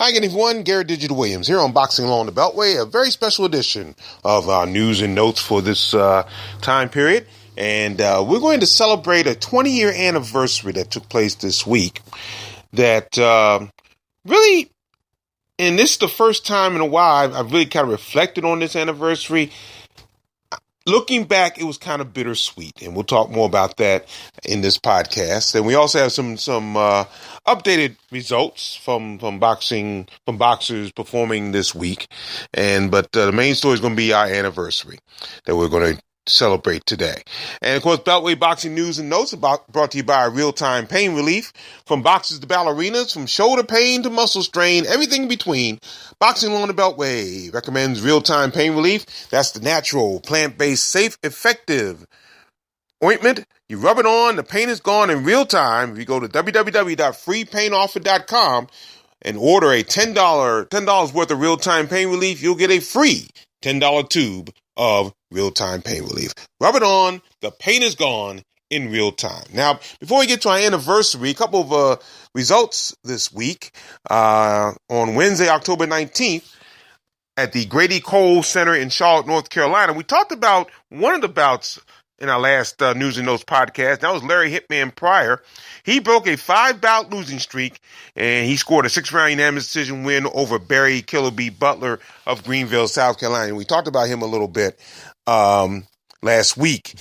Hi again, everyone. Garrett Digital Williams here on Boxing Along the Beltway, a very special edition of our news and notes for this time period. And we're going to celebrate a 20-year anniversary that took place this week. That really, and this is the first time in a while I've really kind of reflected on this anniversary. Looking back, it was kind of bittersweet, and we'll talk more about that in this podcast. And we also have some updated results from boxers performing this week. But the main story is going to be our anniversary that we're going to celebrate today. And of course, Beltway Boxing News and Notes brought to you by Real-Time Pain Relief. From boxers to ballerinas, from shoulder pain to muscle strain, everything in between, Boxing Along the Beltway recommends Real-Time Pain Relief. That's the natural, plant-based, safe, effective ointment. You rub it on, the pain is gone in real time. If you go to www.freepainoffer.com and order a $10 worth of Real-Time Pain Relief, you'll get a free $10 tube of Real-Time Pain Relief. Rub it on, the pain is gone in real time. Now, before we get to our anniversary, a couple of results this week. On Wednesday, October 19th, at the Grady Cole Center in Charlotte, North Carolina, we talked about one of the bouts in our last News and Notes podcast. That was Larry Hitman Pryor. He broke a 5-bout losing streak, and he scored a 6-round unanimous decision win over Barry Killer B. Butler of Greenville, South Carolina. And we talked about him a little bit last week.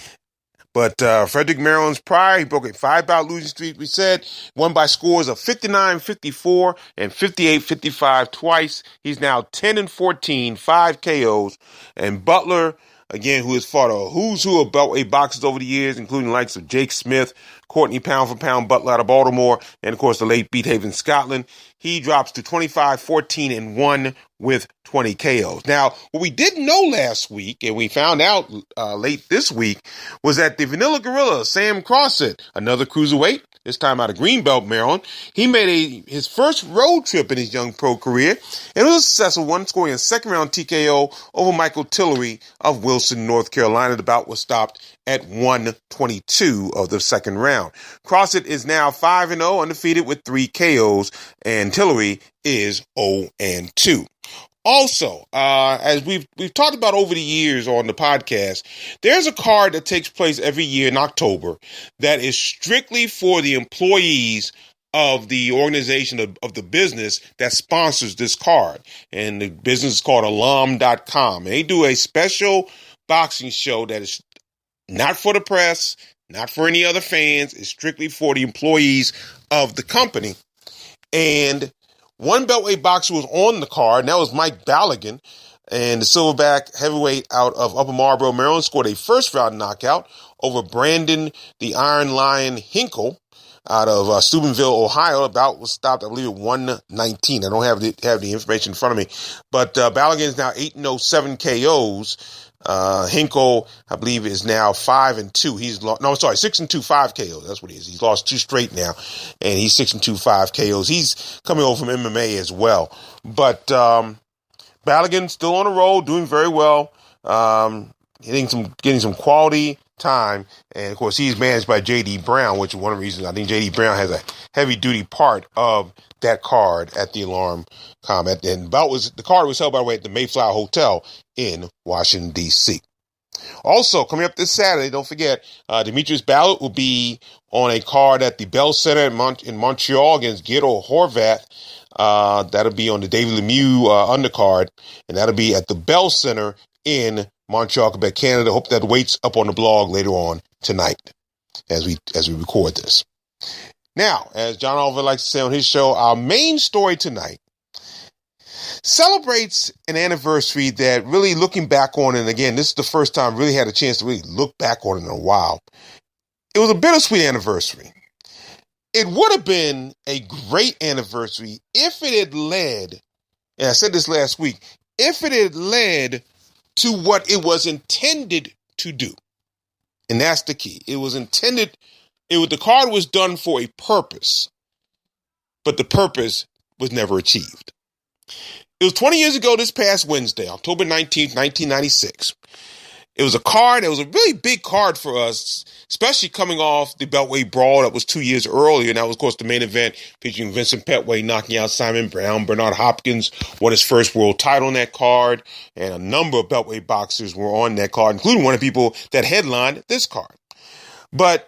But Frederick Maryland's Pryor, he broke a 5-bout losing streak, we said, won by scores of 59-54 and 58-55 twice. He's now 10-14, 5 KOs. And Butler, again, who has fought a who's who of Beltway boxers over the years, including the likes of Jake Smith, Courtney Pound for Pound Butler out of Baltimore, and, of course, the late Beathaven Scotland. He drops to 25-14-1 with 20 KOs. Now, what we didn't know last week, and we found out late this week, was that the Vanilla Gorilla, Sam Crossett, another cruiserweight, this time out of Greenbelt, Maryland, he made his first road trip in his young pro career, and it was a successful one, scoring a second-round TKO over Michael Tillery of Wilson, North Carolina. The bout was stopped at 1:22 of the second round. Crossett is now 5-0, undefeated with 3 KOs, and Tillery is 0-2. Also, as we've talked about over the years on the podcast, there's a card that takes place every year in October that is strictly for the employees of the organization of the business that sponsors this card. And the business is called alarm.com. And they do a special boxing show that is not for the press, not for any other fans. It's strictly for the employees of the company. And one Beltway boxer was on the card, and that was Mike Balogun. And the silverback heavyweight out of Upper Marlboro, Maryland, scored a first-round knockout over Brandon the Iron Lion Hinkle out of Steubenville, Ohio. The bout was stopped, I believe, at 119. I don't have the information in front of me. But Balogun is now 8-0, 7 KOs. Hinkle, I believe, is now 5-2. 6-2, 5 KOs. That's what he is. He's lost 2 straight now, and he's 6-2, 5 KOs. He's coming over from MMA as well. But Balogun still on the roll, doing very well, getting some quality time, and of course he's managed by J.D. Brown, which is one of the reasons I think J.D. Brown has a heavy-duty part of that card at the Alarm Combat. And the card was held, by the way, at the Mayflower Hotel in Washington, D.C. Also, coming up this Saturday, don't forget, Demetrius Ballard will be on a card at the Bell Center in Montreal against Guido Horvath. That'll be on the David Lemieux undercard, and that'll be at the Bell Center in Montreal, Quebec, Canada. Hope that waits up on the blog later on tonight as we record this. Now, as John Oliver likes to say on his show, our main story tonight celebrates an anniversary that, really looking back on, and again, this is the first time I really had a chance to really look back on it in a while. It was a bittersweet anniversary. It would have been a great anniversary if it had led, and I said this last week, if it had led to what it was intended to do. And that's the key. The card was done for a purpose, but the purpose was never achieved. It was 20 years ago this past Wednesday, October 19th, 1996. It was a card. It was a really big card for us, especially coming off the Beltway brawl that was 2 years earlier. And that was, of course, the main event featuring Vincent Petway knocking out Simon Brown. Bernard Hopkins won his first world title on that card. And a number of Beltway boxers were on that card, including one of the people that headlined this card. But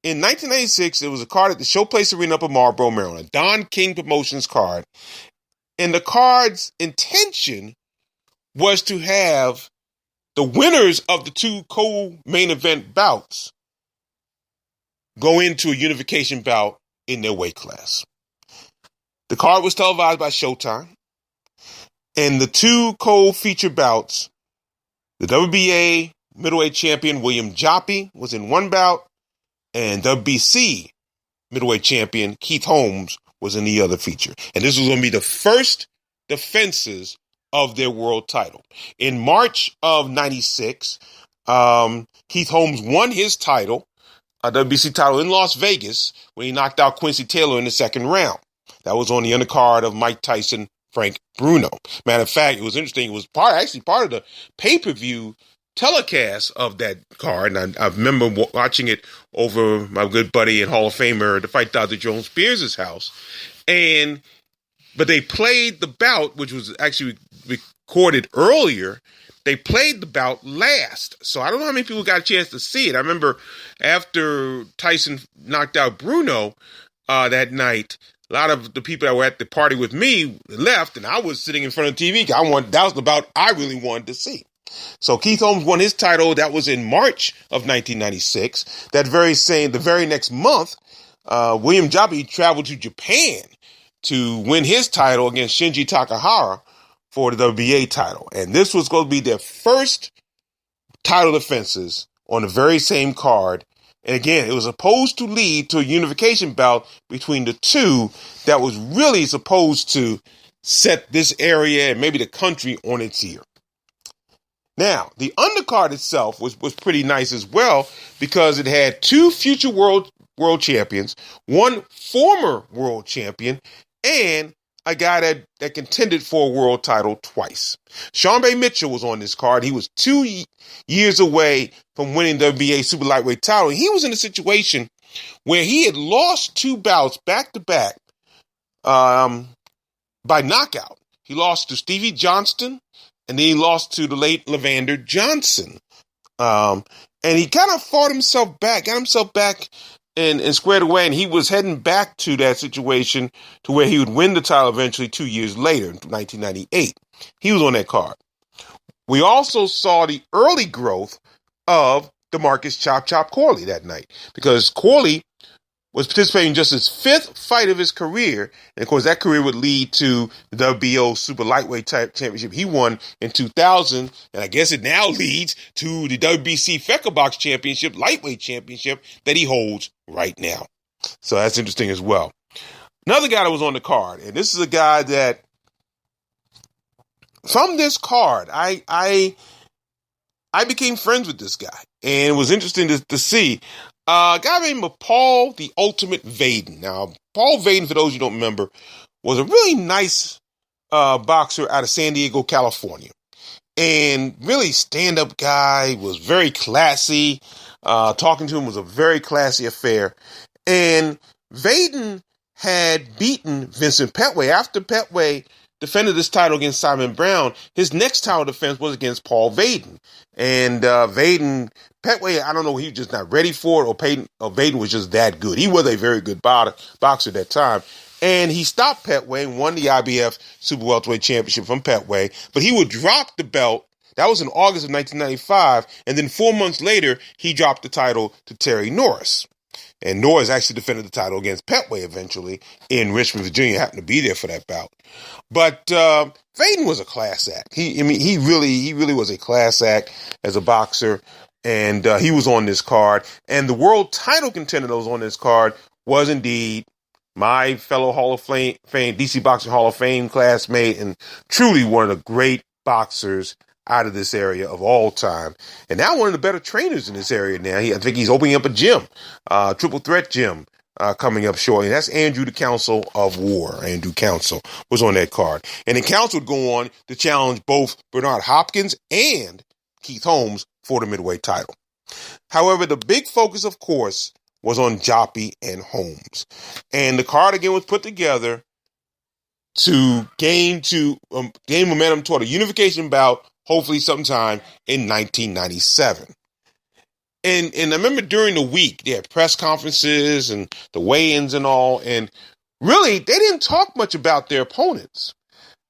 in 1996, it was a card at the Showplace Arena up in Marlboro, Maryland, a Don King Promotions card. And the card's intention was to have the winners of the two co-main event bouts go into a unification bout in their weight class. The card was televised by Showtime, and the two co-feature bouts, the WBA middleweight champion William Joppy was in one bout, and WBC middleweight champion Keith Holmes was in the other feature. And this was going to be the first defenses of their world title. In March of 96, Keith Holmes won his title, a WBC title in Las Vegas, when he knocked out Quincy Taylor in the second round. That was on the undercard of Mike Tyson, Frank Bruno. Matter of fact, it was interesting. It was part of the pay-per-view telecast of that card. And I remember watching it over my good buddy and Hall of Famer, the Fight Dr. Jones Spears' house. But they played the bout, which was actually recorded earlier. They played the bout last. So I don't know how many people got a chance to see it. I remember after Tyson knocked out Bruno that night, a lot of the people that were at the party with me left, and I was sitting in front of the TV. That was the bout I really wanted to see. So Keith Holmes won his title. That was in March of 1996. The very next month, William Joppy traveled to Japan to win his title against Shinji Takahara for the WBA title. And this was going to be their first title defenses on the very same card. And again, it was supposed to lead to a unification bout between the two that was really supposed to set this area and maybe the country on its ear. Now, the undercard itself was pretty nice as well, because it had two future world champions, one former world champion, and a guy that contended for a world title twice. Sean Bay Mitchell was on this card. He was 2 years away from winning the WBA super lightweight title. He was in a situation where he had lost two bouts back-to-back by knockout. He lost to Stevie Johnston, and then he lost to the late Levander Johnson. And he kind of got himself back and squared away, and he was heading back to that situation to where he would win the title eventually 2 years later, in 1998. He was on that card. We also saw the early growth of DeMarcus Chop Chop Corley that night, because Corley was participating in just his fifth fight of his career. And of course, that career would lead to the WBO Super Lightweight Championship he won in 2000. And I guess it now leads to the WBC Fecker Box Championship, Lightweight Championship that he holds right now. So that's interesting as well. Another guy that was on the card, and this is a guy that from this card, I became friends with this guy, and it was interesting to see. A guy named Paul the Ultimate Vaden. Now, Paul Vaden, for those you don't remember, was a really nice boxer out of San Diego, California. And really stand-up guy, was very classy. Talking to him was a very classy affair. And Vaden had beaten Vincent Petway. After Petway defended this title against Simon Brown, his next title defense was against Paul Vaden. And Petway, I don't know, he was just not ready for it, or Vaden was just that good. He was a very good boxer at that time. And he stopped Petway and won the IBF Super Welterweight Championship from Petway. But he would drop the belt. That was in August of 1995. And then 4 months later, he dropped the title to Terry Norris. And Norris actually defended the title against Petway eventually in Richmond, Virginia. Happened to be there for that bout. But Vaden was a class act. He really was a class act as a boxer. And he was on this card. And the world title contender that was on this card was indeed my fellow Hall of Fame, DC Boxing Hall of Fame classmate, and truly one of the great boxers out of this area of all time. And now one of the better trainers in this area now. I think he's opening up a gym, triple threat gym, coming up shortly. That's Andrew the Council of War. Andrew Council was on that card. And the Council would go on to challenge both Bernard Hopkins and Keith Holmes for the midway title. However, the big focus, of course, was on Joppy and Holmes. And the card again was put together to gain momentum toward a unification bout, hopefully sometime in 1997. And I remember during the week, they had press conferences and the weigh-ins and all, and really, they didn't talk much about their opponents.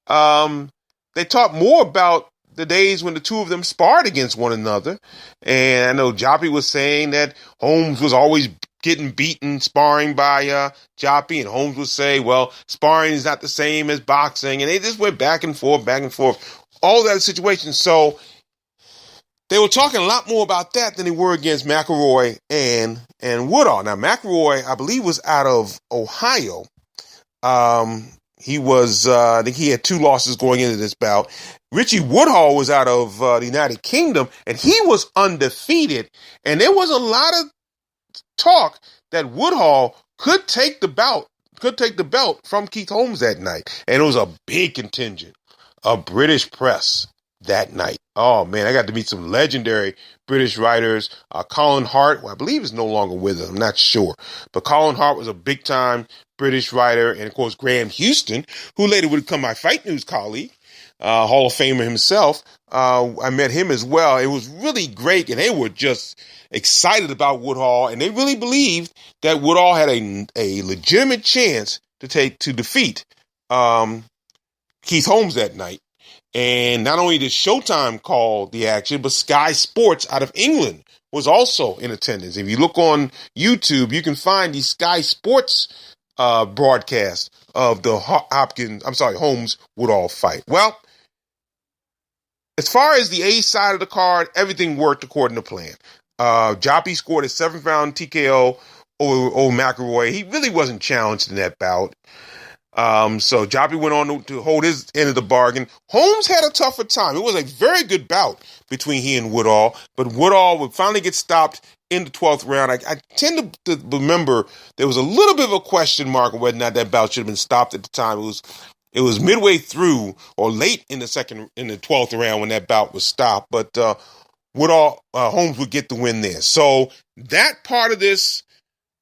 They talked more about the days when the two of them sparred against one another. And I know Joppy was saying that Holmes was always getting beaten sparring by Joppy, and Holmes would say, well, sparring is not the same as boxing. And they just went back and forth, all that situation. So they were talking a lot more about that than they were against McElroy and Woodall. Now, McElroy, I believe, was out of Ohio. He was, I think he had 2 losses going into this bout. Richie Woodhall was out of the United Kingdom, and he was undefeated. And there was a lot of talk that Woodhall could take the belt from Keith Holmes that night. And it was a big contingent of British press that night. Oh, man, I got to meet some legendary British writers. Colin Hart, who I believe is no longer with us, I'm not sure. But Colin Hart was a big-time British writer. And, of course, Graham Houston, who later would become my Fight News colleague, Hall of Famer himself. I met him as well. It was really great, and they were just excited about Woodhall, and they really believed that Woodhall had a legitimate chance to defeat Keith Holmes that night. And not only did Showtime call the action, but Sky Sports out of England was also in attendance. If you look on YouTube, you can find the Sky Sports broadcast of the Holmes Woodall fight. Well, as far as the A side of the card, everything worked according to plan. Joppy scored a 7th round TKO over McElroy. He really wasn't challenged in that bout. So Joppy went on to hold his end of the bargain. Holmes had a tougher time. It was a very good bout between he and Woodall, but Woodall would finally get stopped in the 12th round. I tend to remember there was a little bit of a question mark on whether or not that bout should have been stopped at the time. It was midway through or late in the 12th round when that bout was stopped, but Holmes would get the win there. So that part of this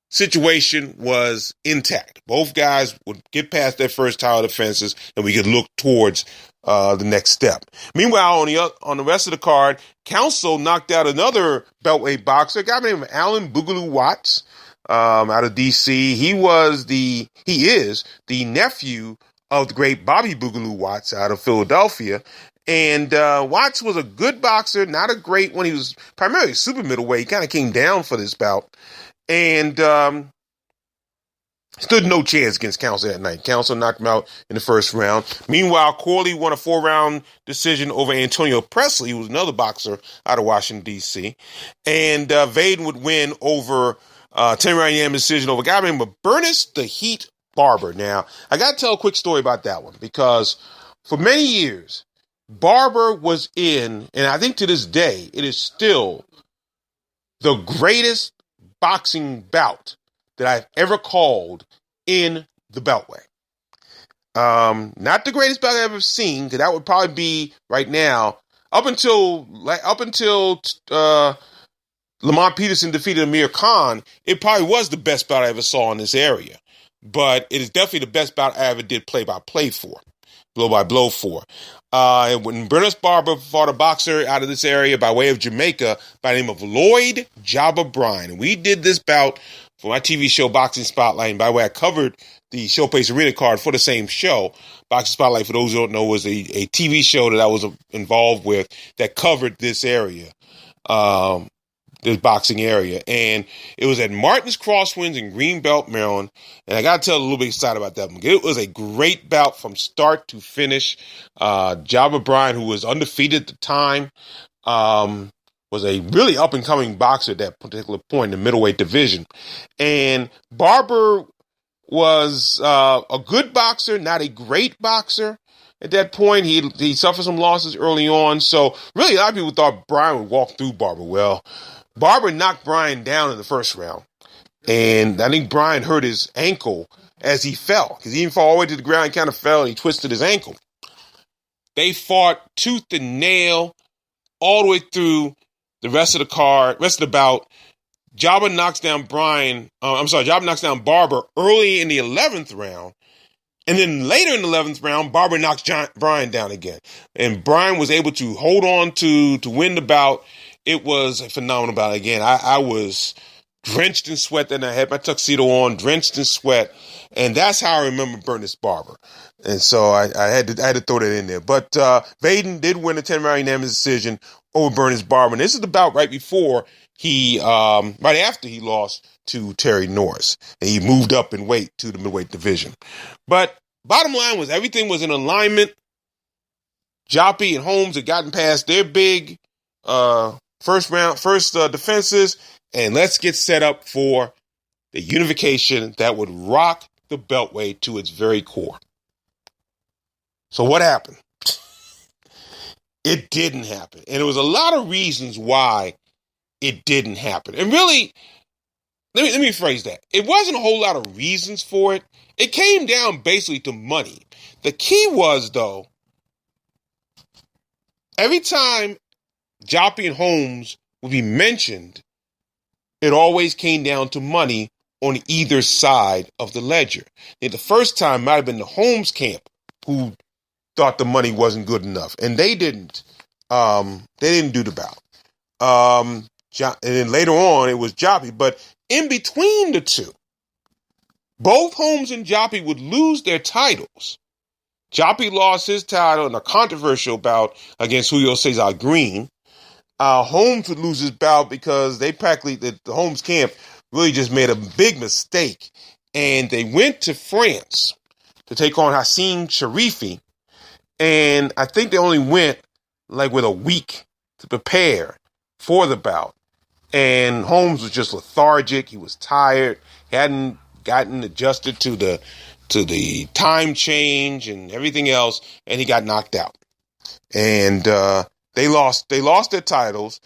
situation was intact. Both guys would get past their first title defenses, and we could look towards the next step. Meanwhile, on the rest of the card, Council knocked out another Beltway boxer, a guy named Alan Boogaloo Watts, out of D.C. He is the nephew of the great Bobby Boogaloo Watts out of Philadelphia. And Watts was a good boxer, not a great one. He was primarily super middleweight. He kind of came down for this bout. And stood no chance against Council that night. Council knocked him out in the first round. Meanwhile, Corley won a 4-round decision over Antonio Presley, who was another boxer out of Washington, D.C. And Vaden would win over 10-round unanimous decision over a guy named Bernice the Heat Barber. Now, I got to tell a quick story about that one, because for many years, Barber was in, and I think to this day, it is still the greatest boxing bout that I've ever called in the Beltway. Not the greatest bout I've ever seen, because that would probably be right now, up until Lamont Peterson defeated Amir Khan, it probably was the best bout I ever saw in this area. But it is definitely the best bout I ever did play-by-play for, blow-by-blow for. And when Bernice Barber fought a boxer out of this area by way of Jamaica by the name of Lloyd Jabba Bryan. And we did this bout for my TV show, Boxing Spotlight. And by the way, I covered the Showplace Arena card for the same show. Boxing Spotlight, for those who don't know, was a TV show that I was involved with that covered this area, this boxing area. And it was at Martin's Crosswinds in Greenbelt, Maryland. And I got to tell a little bit excited about that one. It was a great bout from start to finish. Jabba Bryan, who was undefeated at the time, was a really up-and-coming boxer at that particular point in the middleweight division. And Barber was a good boxer, not a great boxer. At that point, he suffered some losses early on. So really, a lot of people thought Bryan would walk through Barber. Well, Barber knocked Bryan down in the first round. And I think Bryan hurt his ankle as he fell, because he didn't fall all the way to the ground. He kind of fell and he twisted his ankle. They fought tooth and nail all the way through the rest of the bout, Jabba knocks down Jabba knocks down Barber early in the 11th round. And then later in the 11th round, Barber knocks Bryan down again. And Bryan was able to hold on to win the bout. It was a phenomenal bout. Again, I was drenched in sweat. Then I had my tuxedo on, drenched in sweat. And that's how I remember Bernice Barber. And so I had to throw that in there. But Vaden did win a 10-round unanimous decision over Bernice Barber. And this is the bout right before right after he lost to Terry Norris. And he moved up in weight to the middleweight division. But bottom line was everything was in alignment. Joppy and Holmes had gotten past their big first defenses. And let's get set up for the unification that would rock the Beltway to its very core. So what happened? It didn't happen. And there was a lot of reasons why it didn't happen. And really, let me phrase that. It wasn't a whole lot of reasons for it. It came down basically to money. The key was, though, every time Joppy and Holmes would be mentioned, it always came down to money on either side of the ledger. And the first time might have been the Holmes camp who thought the money wasn't good enough, and they didn't. They didn't do the bout. And then later on, it was Joppy. But in between the two, both Holmes and Joppy would lose their titles. Joppy lost his title in a controversial bout against Julio Cesar Green. Holmes would lose his bout because the Holmes camp really just made a big mistake. And they went to France to take on Hassim Sharifi. And I think they only went with a week to prepare for the bout. And Holmes was just lethargic. He was tired. He hadn't gotten adjusted to the time change and everything else. And he got knocked out. And they lost their titles.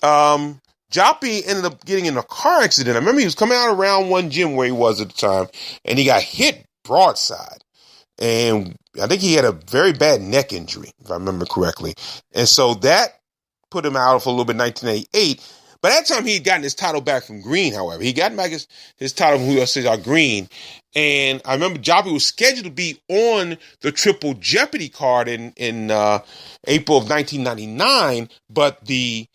Joppy ended up getting in a car accident. I remember he was coming out of round one gym where he was at the time, and he got hit broadside. And I think he had a very bad neck injury, if I remember correctly. And so that put him out for a little bit in 1988. By that time, he had gotten his title back from Green, however. He got back his title from Julio Cesar Green. And I remember Joppy was scheduled to be on the Triple Jeopardy card in April of 1999, but the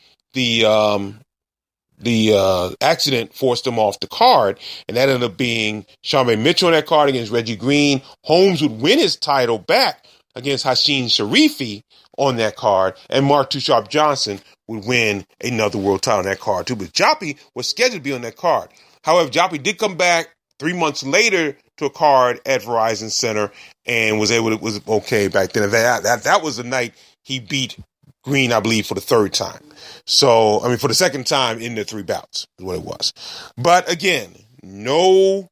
accident forced him off the card, and that ended up being Charmaine Mitchell on that card against Reggie Green. Holmes would win his title back against Hassim Sharifi on that card, and Mark Too Sharp Johnson would win another world title on that card too. But Joppy was scheduled to be on that card. However, Joppy did come back 3 months later to a card at Verizon Center and was okay back then. That was the night he beat Green, I believe, for the third time. So, for the second time in the three bouts is what it was. But again, no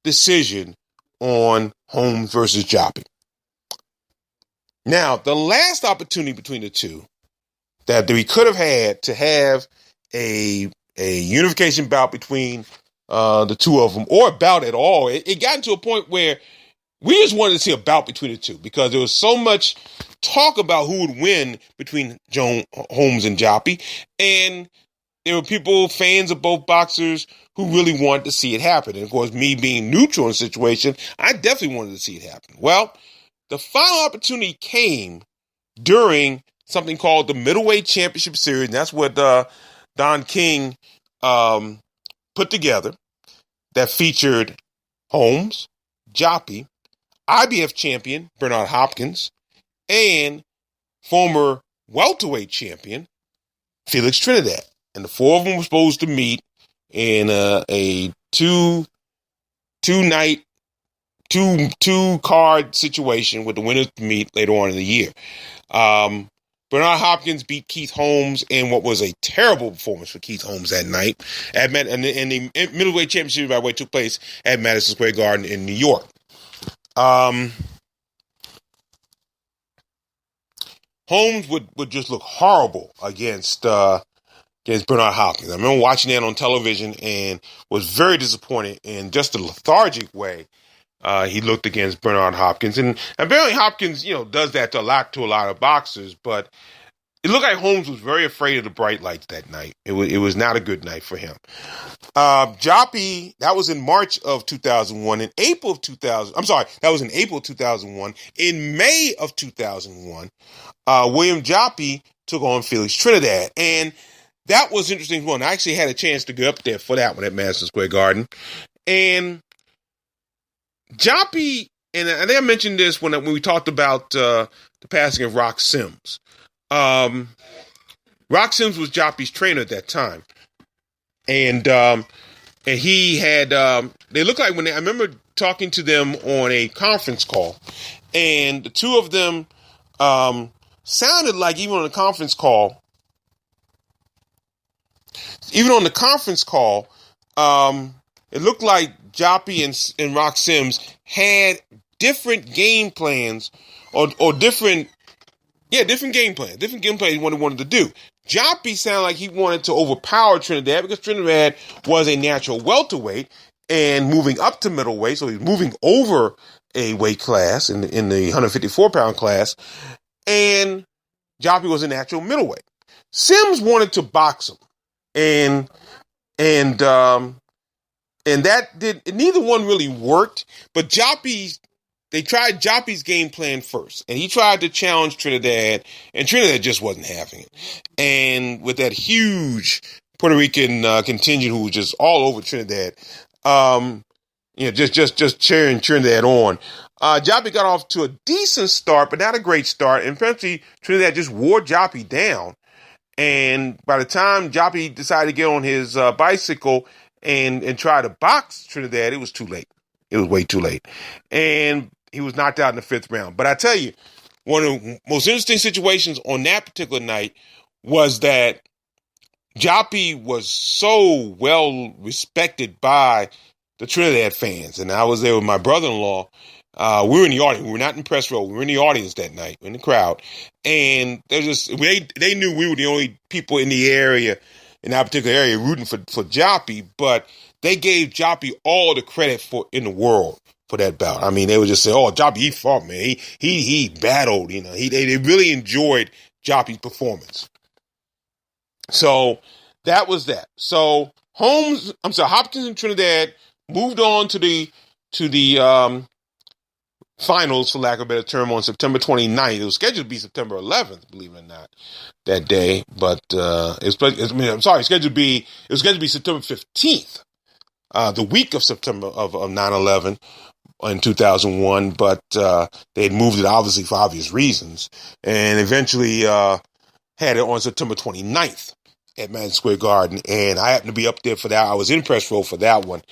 decision on Holmes versus Joppy. Now, the last opportunity between the two that we could have had to have a unification bout between the two of them, or a bout at all, it got into a point where we just wanted to see a bout between the two because there was so much talk about who would win between Holmes and Joppy. And there were fans of both boxers who really wanted to see it happen. And of course, me being neutral in the situation, I definitely wanted to see it happen. Well, the final opportunity came during something called the Middleweight Championship Series. And that's what Don King put together, that featured Holmes, Joppy, IBF champion Bernard Hopkins, and former welterweight champion Felix Trinidad. And the four of them were supposed to meet in a two card situation with the winners to meet later on in the year. Bernard Hopkins beat Keith Holmes in what was a terrible performance for Keith Holmes that night. And the middleweight championship, by the way, took place at Madison Square Garden in New York. Holmes would just look horrible against Bernard Hopkins. I remember watching that on television and was very disappointed in just a lethargic way he looked against Bernard Hopkins. And apparently Hopkins, does that to a lot of boxers, but it looked like Holmes was very afraid of the bright lights that night. It was not a good night for him. Joppy, that was in March of 2001. In April of 2000, I'm sorry, that was in April of 2001. In May of 2001, William Joppy took on Felix Trinidad. And that was an interesting one. I actually had a chance to go up there for that one at Madison Square Garden. And Joppy, and I think I mentioned this when we talked about the passing of Rock Sims. Rock Sims was Joppy's trainer at that time. And he had, they looked like I remember talking to them on a conference call, and the two of them sounded like even on the conference call, it looked like Joppy and Rock Sims had different game plans or different game plans what he wanted to do. Joppy sounded like he wanted to overpower Trinidad because Trinidad was a natural welterweight and moving up to middleweight, so he was moving over a weight class in the 154-pound class, and Joppy was a natural middleweight. Sims wanted to box him, and that neither one really worked, but they tried Joppy's game plan first, and he tried to challenge Trinidad, and Trinidad just wasn't having it. And with that huge Puerto Rican contingent who was just all over Trinidad, just cheering Trinidad on, Joppy got off to a decent start, but not a great start. And eventually, Trinidad just wore Joppy down. And by the time Joppy decided to get on his bicycle and try to box Trinidad, it was too late. It was way too late. And he was knocked out in the 5th round. But I tell you, one of the most interesting situations on that particular night was that Joppy was so well respected by the Trinidad fans. And I was there with my brother-in-law. We were in the audience. We were not in press row. We were in the audience that night, in the crowd. And they knew we were the only people in the area, in that particular area, rooting for Joppy. But they gave Joppy all the credit in the world for that bout. I mean, they would just say, "Oh, Joppy, he fought, man. He battled." They really enjoyed Joppy's performance. So that was that. So Hopkins and Trinidad moved on to the finals, for lack of a better term, on September 29th. It was scheduled to be September 11th, believe it or not, that day. But it was scheduled to be September 15th, the week of September of 9/11 in 2001. But they had moved it, obviously, for obvious reasons, and eventually had it on September 29th at Madison Square Garden. And I happened to be up there for that. I was in press row for that one.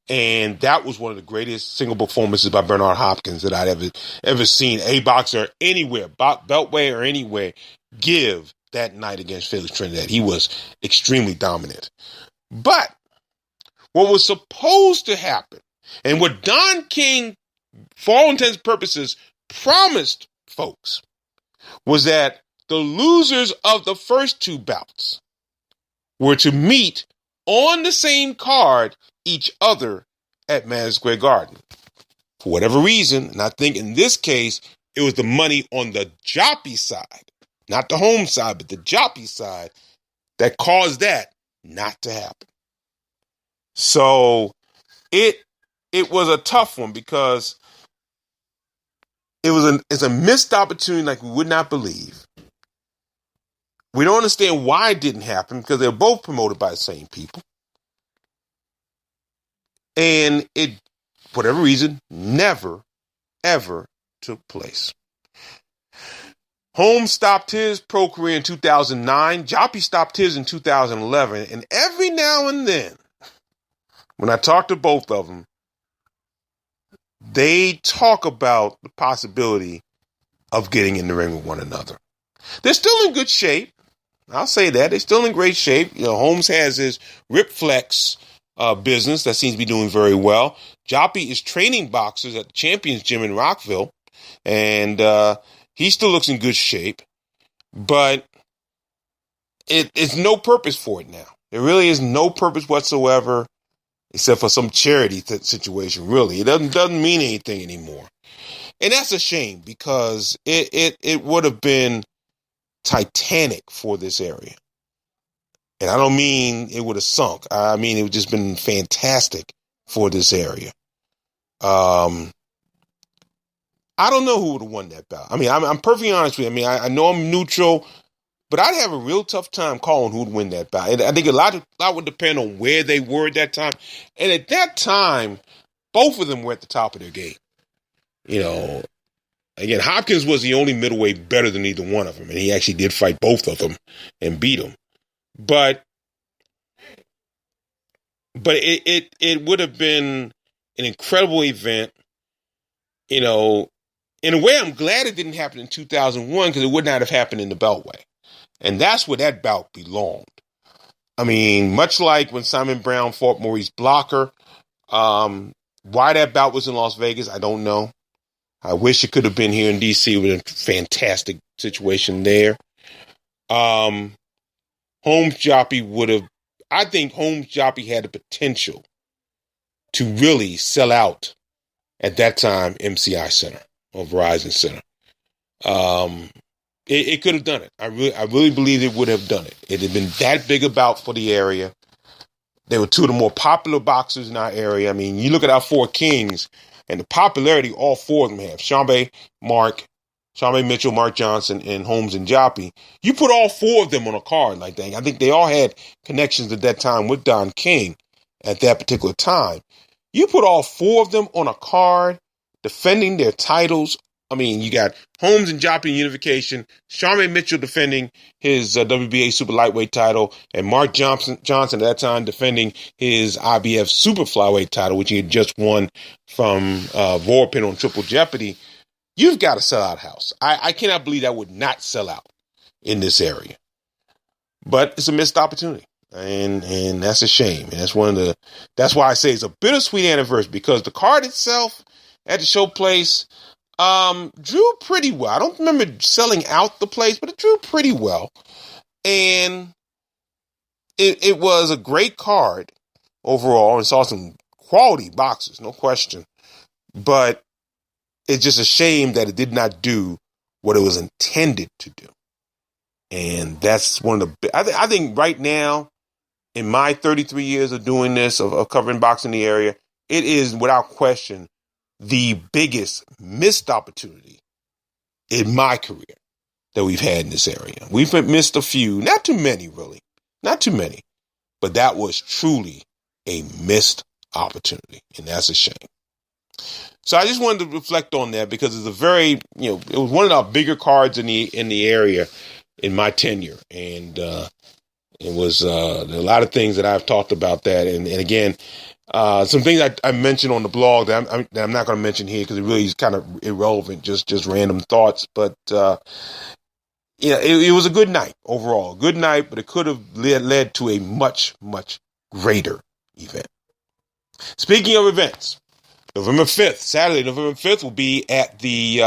And that was one of the greatest single performances by Bernard Hopkins that I'd ever seen a boxer anywhere, Beltway or anywhere, give that night against Felix Trinidad. He was extremely dominant. But what was supposed to happen, and what Don King, for all intents and purposes, promised folks, was that the losers of the first two bouts were to meet on the same card each other at Madison Square Garden. For whatever reason, and I think in this case, it was the money on the Joppy side, not the home side, but the Joppy side, that caused that not to happen. So it was a tough one because it's a missed opportunity like we would not believe. We don't understand why it didn't happen because they're both promoted by the same people. And it, for whatever reason, never, ever took place. Holmes stopped his pro career in 2009. Joppy stopped his in 2011. And every now and then, when I talk to both of them, they talk about the possibility of getting in the ring with one another. They're still in good shape. I'll say that. They're still in great shape. Holmes has his Rip Flex business that seems to be doing very well. Joppy is training boxers at the Champions Gym in Rockville, and he still looks in good shape. But it's no purpose for it now. There really is no purpose whatsoever, except for some charity situation. Really, it doesn't mean anything anymore, and that's a shame because it would have been titanic for this area. And I don't mean it would have sunk. I mean, it would just been fantastic for this area. I don't know who would have won that bout. I mean, I'm perfectly honest with you. I mean, I know I'm neutral, but I'd have a real tough time calling who would win that bout. And I think a lot would depend on where they were at that time. And at that time, both of them were at the top of their game. You know, again, Hopkins was the only middleweight better than either one of them, and he actually did fight both of them and beat them. But it would have been an incredible event. You know, in a way, I'm glad it didn't happen in 2001 because it would not have happened in the Beltway. And that's where that bout belonged. I mean, much like when Simon Brown fought Maurice Blocker, why that bout was in Las Vegas, I don't know. I wish it could have been here in D.C. It would have been a fantastic situation there. Holmes Joppy would have, I think Holmes Joppy had the potential to really sell out at that time MCI Center or Verizon Center. It could have done it. I really believe it would have done it. It had been that big a bout for the area. They were two of the more popular boxers in our area. I mean, you look at our four kings and the popularity all four of them have. Shambe Mitchell, Mark Johnson, and Holmes and Joppy. You put all four of them on a card like that. I think they all had connections at that time with Don King at that particular time. You put all four of them on a card defending their titles. I mean, you got Holmes and Joppy in unification, Shambe Mitchell defending his WBA super lightweight title, and Mark Johnson at that time defending his IBF super flyweight title, which he had just won from Vorpin on Triple Jeopardy. You've got a sellout house. I cannot believe that would not sell out in this area. But it's a missed opportunity. And that's a shame. And that's why I say it's a bittersweet anniversary, because the card itself at the showplace drew pretty well. I don't remember selling out the place, but it drew pretty well. And it was a great card overall, and saw some quality boxers, no question. But it's just a shame that it did not do what it was intended to do. And that's one of the, I think right now, in my 33 years of doing this, of covering boxing in the area, it is without question the biggest missed opportunity in my career that we've had in this area. We've missed a few, not too many, really, not too many, but that was truly a missed opportunity, and that's a shame. So I just wanted to reflect on that because it's a very, it was one of our bigger cards in the area in my tenure, and it was there are a lot of things that I've talked about that, and again, some things I mentioned on the blog that I'm not going to mention here because it really is kind of irrelevant, just random thoughts. But it was a good night overall, a good night, but it could have led to a much, much greater event. Speaking of events, November 5th, Saturday, November 5th, will be at the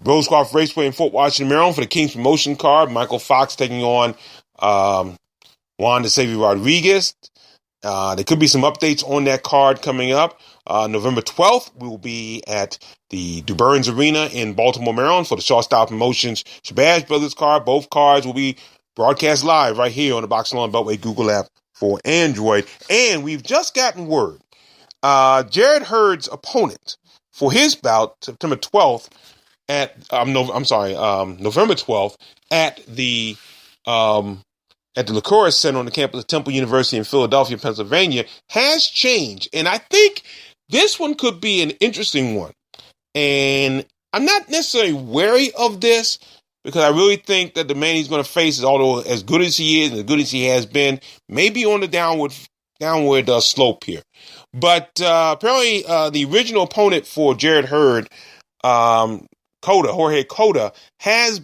Rosecroft Raceway in Fort Washington, Maryland for the King's Promotion card. Michael Fox taking on Juan de Xavier Rodriguez. There could be some updates on that card coming up. November 12th, we will be at the DuBurns Arena in Baltimore, Maryland for the Shaw Style Promotions Shabazz Brothers card. Both cards will be broadcast live right here on the Boxing Law Beltway Google app for Android. And we've just gotten word. Jared Hurd's opponent for his bout, September 12th, November 12th at the Licoris Center on the campus of Temple University in Philadelphia, Pennsylvania, has changed. And I think this one could be an interesting one. And I'm not necessarily wary of this because I really think that the man he's going to face is, although as good as he is and as good as he has been, maybe on the downward slope here. But apparently the original opponent for Jared Hurd, Jorge Cota, has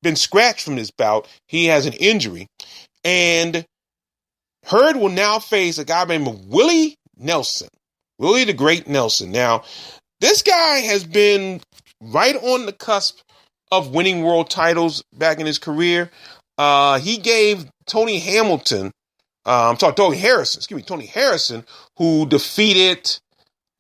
been scratched from this bout. He has an injury. And Hurd will now face a guy named Willie Nelson. Willie the Great Nelson. Now, this guy has been right on the cusp of winning world titles back in his career. He gave Tony Harrison, who defeated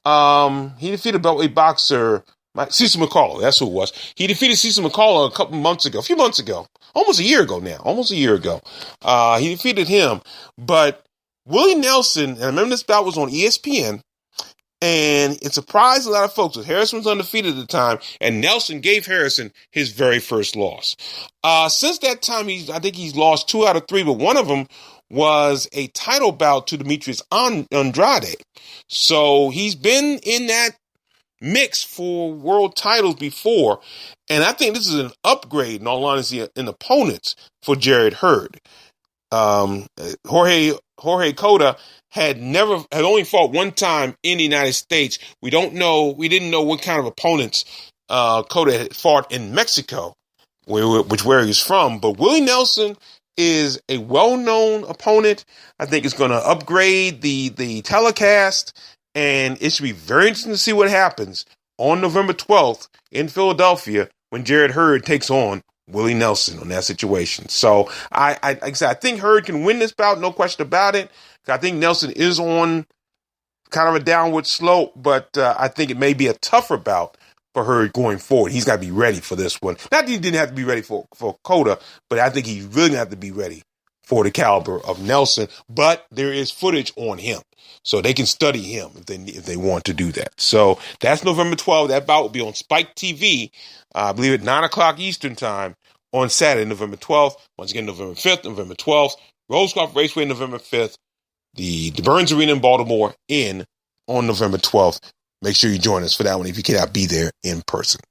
beltweight boxer Cecil McCall, that's who it was. He defeated Cecil McCall a few months ago, almost a year ago now, he defeated him. But Willie Nelson, and I remember this bout was on ESPN, and it surprised a lot of folks. Harrison was undefeated at the time, and Nelson gave Harrison his very first loss. Since that time, I think he's lost 2 out of 3, but one of them was a title bout to Demetrius Andrade. So he's been in that mix for world titles before, and I think this is an upgrade, in all honesty, in opponents for Jarrett Hurd. Jorge Cota had only fought one time in the United States. We didn't know what kind of opponents Cota had fought in Mexico, where he's from. But Willie Nelson is a well-known opponent. I think it's going to upgrade the telecast, and it should be very interesting to see what happens on November 12th in Philadelphia when Jarrett Hurd takes on Willie Nelson on that situation. So I think Hurd can win this bout, no question about it. I think Nelson is on kind of a downward slope, but I think it may be a tougher bout for Hurd going forward. He's got to be ready for this one. Not that he didn't have to be ready for Cota, but I think he's really going to have to be ready for the caliber of Nelson. But there is footage on him, so they can study him if they want to do that. So that's November 12th. That bout will be on Spike TV, I believe at 9 o'clock Eastern time on Saturday, November 12th. Once again, November 5th, November 12th. Rosecroft Raceway, November 5th. The Burns Arena in Baltimore on November 12th. Make sure you join us for that one if you cannot be there in person.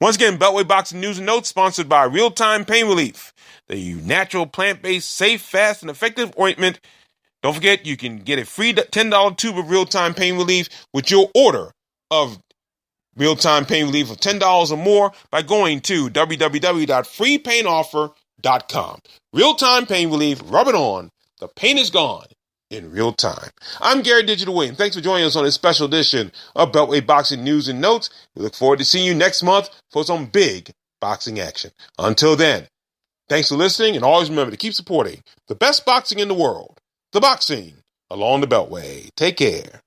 Once again, Beltway Boxing News and Notes sponsored by Real Time Pain Relief, the natural, plant-based, safe, fast, and effective ointment. Don't forget, you can get a free $10 tube of Real Time Pain Relief with your order of Real Time Pain Relief of $10 or more by going to www.freepainoffer.com. Real Time Pain Relief, rub it on. The pain is gone in real time. I'm Gary Digital Williams. Thanks for joining us on this special edition of Beltway Boxing News and Notes. We look forward to seeing you next month for some big boxing action. Until then, thanks for listening, and always remember to keep supporting the best boxing in the world, the boxing along the Beltway. Take care.